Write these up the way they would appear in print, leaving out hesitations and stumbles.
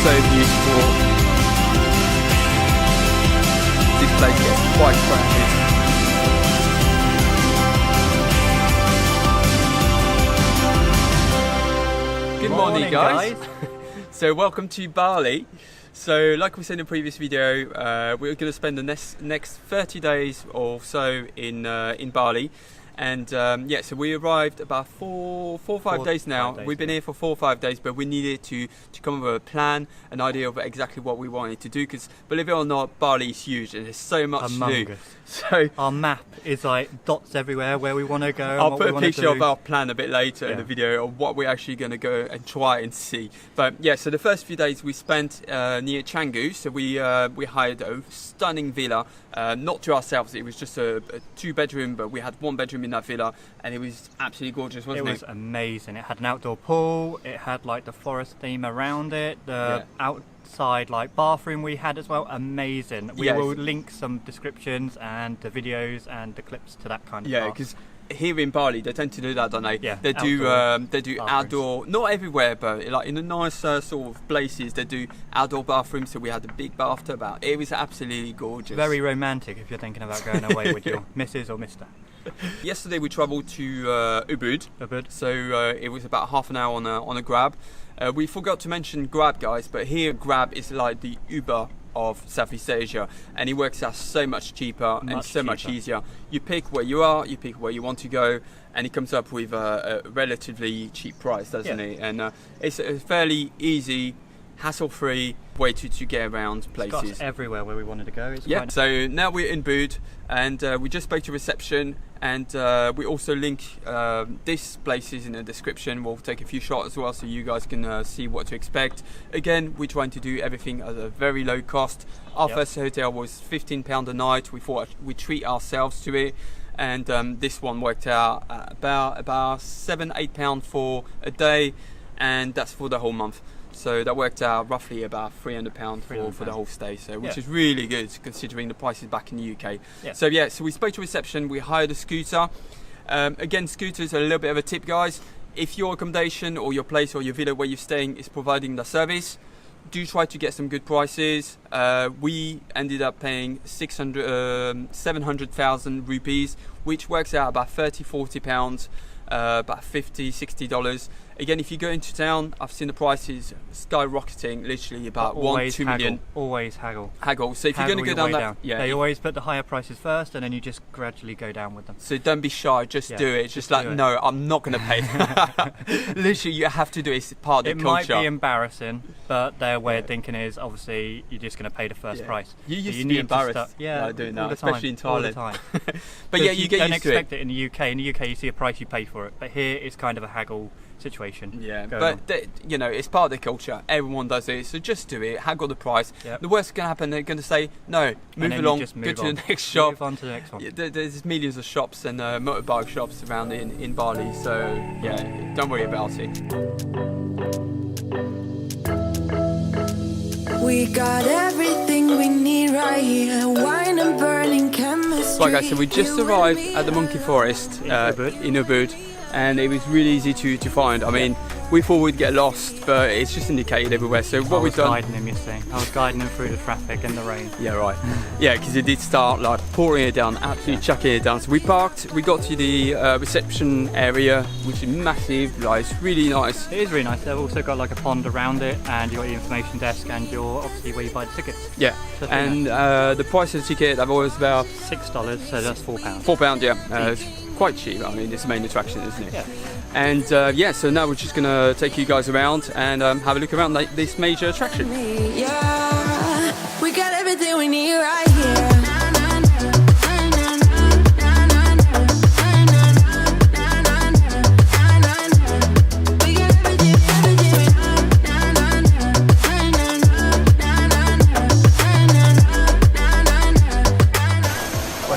so beautiful. This place gets quite crowded. Good morning, guys. So welcome to Bali. So like we said in the previous video, we're going to spend the next 30 days or so in Bali. And yeah, so we arrived about 4 or 5 days now. We've been here for 4 or 5 days, but we needed to come up with a plan, an idea of exactly what we wanted to do. Because believe it or not, Bali is huge and there's so much to do. So our map is like dots everywhere where we want to go. I'll put a picture of our plan a bit later in the video of what we're actually going to go and try and see. But yeah, so the first few days we spent near Canggu. So we hired a stunning villa, not to ourselves. It was just a 2-bedroom, but we had 1 bedroom in that villa, and it was absolutely gorgeous, wasn't it? It was amazing. It had an outdoor pool. It had like the forest theme around it. The outside like bathroom we had as well. Amazing. We will link some descriptions and the videos and the clips to that kind of stuff. Yeah, because here in Bali they tend to do that, don't they? Yeah, they do outdoor, not everywhere, but like in the nicer sort of places they do outdoor bathrooms. So we had a big bathtub out. It was absolutely gorgeous. Very romantic if you're thinking about going away with your missus or mister. Yesterday we travelled to Ubud. So it was about half an hour on a Grab. We forgot to mention Grab, guys, but here Grab is like the Uber of Southeast Asia, and it works out so much cheaper and so much easier. You pick where you are, you pick where you want to go, and it comes up with a relatively cheap price, doesn't it? And it's a fairly easy, hassle-free way to get around places. It's got everywhere where we wanted to go. It's So now we're in Ubud, and we just spoke to reception, and we also link these places in the description. We'll take a few shots as well so you guys can see what to expect. Again, we're trying to do everything at a very low cost. Our first hotel was £15 a night. We thought we'd treat ourselves to it, and this one worked out about £7-8 for a day, and that's for the whole month. So that worked out roughly about £300 for the whole stay, so which is really good considering the prices back in the UK. So yeah, so we spoke to reception, we hired a scooter. Again, scooters are a little bit of a tip, guys. If your accommodation or your place or your villa where you're staying is providing the service, do try to get some good prices. We ended up paying 700,000 rupees, which works out about £30-40, about $50-60. Again, if you go into town, I've seen the prices skyrocketing, literally about 1-2 million. Always haggle. So if you're going to go down that, they always put the higher prices first, and then you just gradually go down with them. So don't be shy, just do it. Just like, no, I'm not going to pay. Literally, you have to do it. It's part of the culture. It might be embarrassing, but their way of thinking is obviously you're just going to pay the first price. You used to be embarrassed doing that, especially in Thailand. All the time. But yeah, you get used to it. Don't expect it in the UK. In the UK, you see a price, you pay for it. But here, it's kind of a haggle situation. Yeah, but you know, it's part of the culture. Everyone does it, so just do it. Haggle the price. The worst going to happen, they're going to say no, move along, go to the next shop. Move on to the next one. There's millions of shops and motorbike shops around in Bali, so yeah, don't worry about it. We got everything we need right here. Wine and burning chemistry. Right, guys, so we just arrived at the monkey forest in Ubud. And it was really easy to find. I mean, we thought we'd get lost, but it's just indicated everywhere. So what we've done... I was guiding him through the traffic and the rain. Yeah, right. Yeah, because it did start like pouring it down, absolutely chucking it down. So we parked, we got to the reception area, which is massive, like it's really nice. It is really nice. They've also got like a pond around it, and you've got the information desk, and you're obviously where you buy the tickets. Yeah, so and the price of the ticket, I've always about $6, so that's £4. £4, yeah. It's quite cheap. I mean, it's the main attraction, isn't it? Yeah. And yeah, so now we're just going to take you guys around and have a look around this major attraction. Yeah, we got everything we need right here.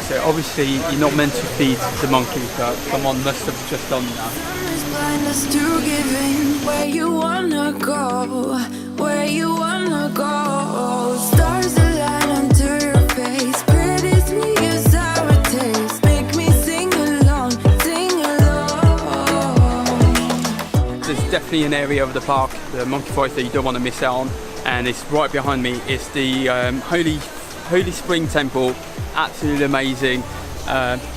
So obviously you're not meant to feed the monkeys, but someone must have just done that. Where you wanna go, where you wanna go. Stars align onto your face, pretty sweet and sour taste. Make me sing along, sing along. There's definitely an area of the park, the monkey forest, that you don't want to miss out on. and it's right behind me. It's the Holy Spring Temple. Absolutely amazing.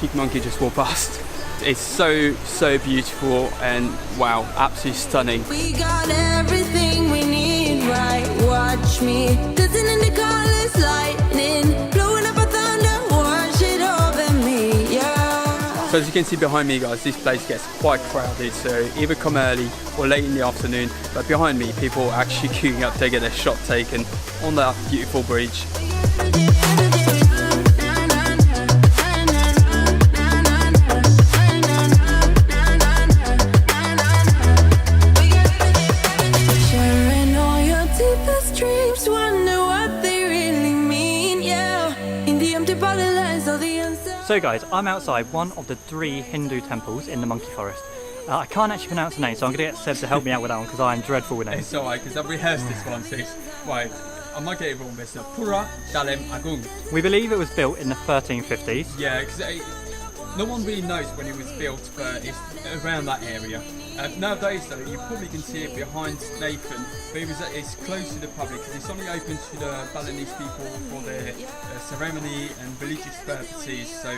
Big monkey just walked past. It's so beautiful, and wow, absolutely stunning. We got everything we need, right? Watch me, dancing in the colors, lightning, blowing up a thunder, watch it over me, yeah. So as you can see behind me, guys, this place gets quite crowded, so either come early or late in the afternoon. But behind me, people are actually queuing up to get their shot taken on that beautiful bridge. So guys, I'm outside one of the 3 Hindu temples in the monkey forest. I can't actually pronounce the name, so I'm going to get Seb to help me out with that one because I'm dreadful with names. It's alright, because I've rehearsed this one, so right, I might get it wrong, but it's Pura Dalem Agung. We believe it was built in the 1350s. Yeah, because no one really knows when it was built, but it's around that area. Nowadays though, you probably can see it behind Nathan, but it's closed to the public because it's only open to the Balinese people for their ceremony and religious purposes. So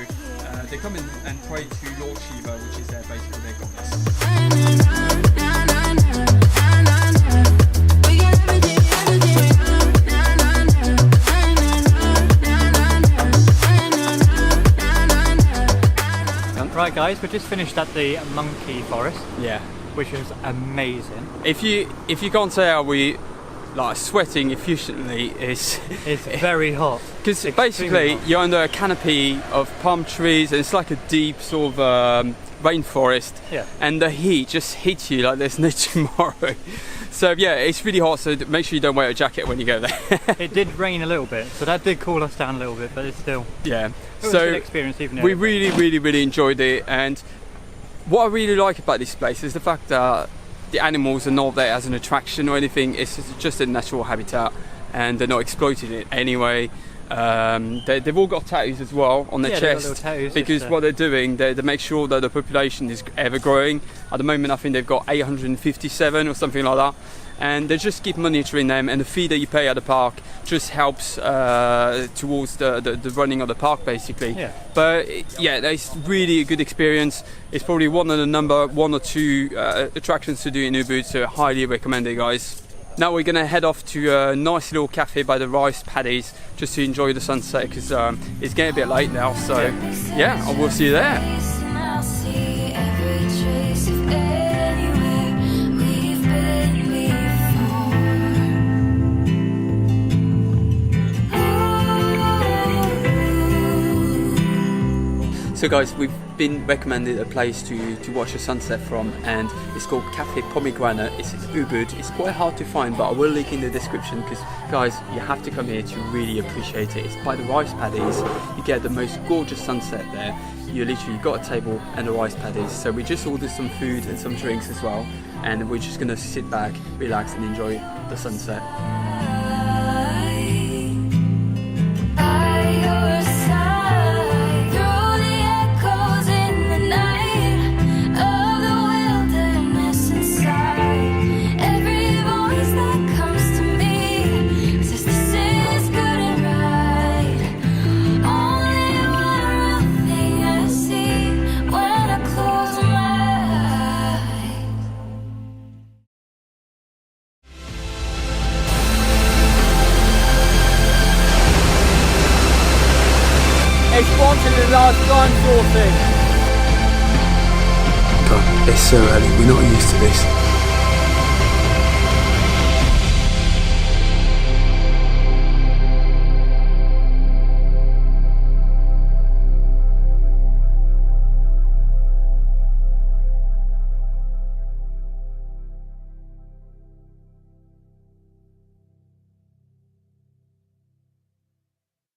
they come in and pray to Lord Shiva, which is basically their goddess. Right guys, we just finished at the monkey forest. Yeah. Which was amazing. If you can't say how we like sweating efficiently, it's very hot. Because basically you're under a canopy of palm trees, and it's like a deep sort of rainforest. Yeah. And the heat just hits you like there's no tomorrow. So yeah, it's really hot. So make sure you don't wear a jacket when you go there. It did rain a little bit, so that did cool us down a little bit, but it's still. Yeah. It was a good experience even. We really enjoyed it, and what I really like about this place is the fact that the animals are not there as an attraction or anything. It's just a natural habitat, and they're not exploiting it anyway. They've all got tattoos as well on their chest, tattoos, because what they're doing, they make sure that the population is ever growing. At the moment, I think they've got 857 or something like that, and they just keep monitoring them, and the fee that you pay at the park just helps towards the running of the park, basically. Yeah. But yeah, it's really a good experience. It's probably one of the number 1 or 2 attractions to do in Ubud, so I highly recommend it, guys. Now we're going to head off to a nice little cafe by the rice paddies just to enjoy the sunset, because it's getting a bit late now, so yeah, I will see you there. So guys, we've been recommended a place to watch the sunset from, and it's called Cafe Pomegranate. It's in Ubud. It's quite hard to find, but I will link in the description, because guys, you have to come here to really appreciate it. It's by the rice paddies. You get the most gorgeous sunset there. You literally got a table and the rice paddies. So we just ordered some food and some drinks as well, and we're just gonna sit back, relax and enjoy the sunset. It's wanted the last time sorting. God, it's so early, we're not used to this.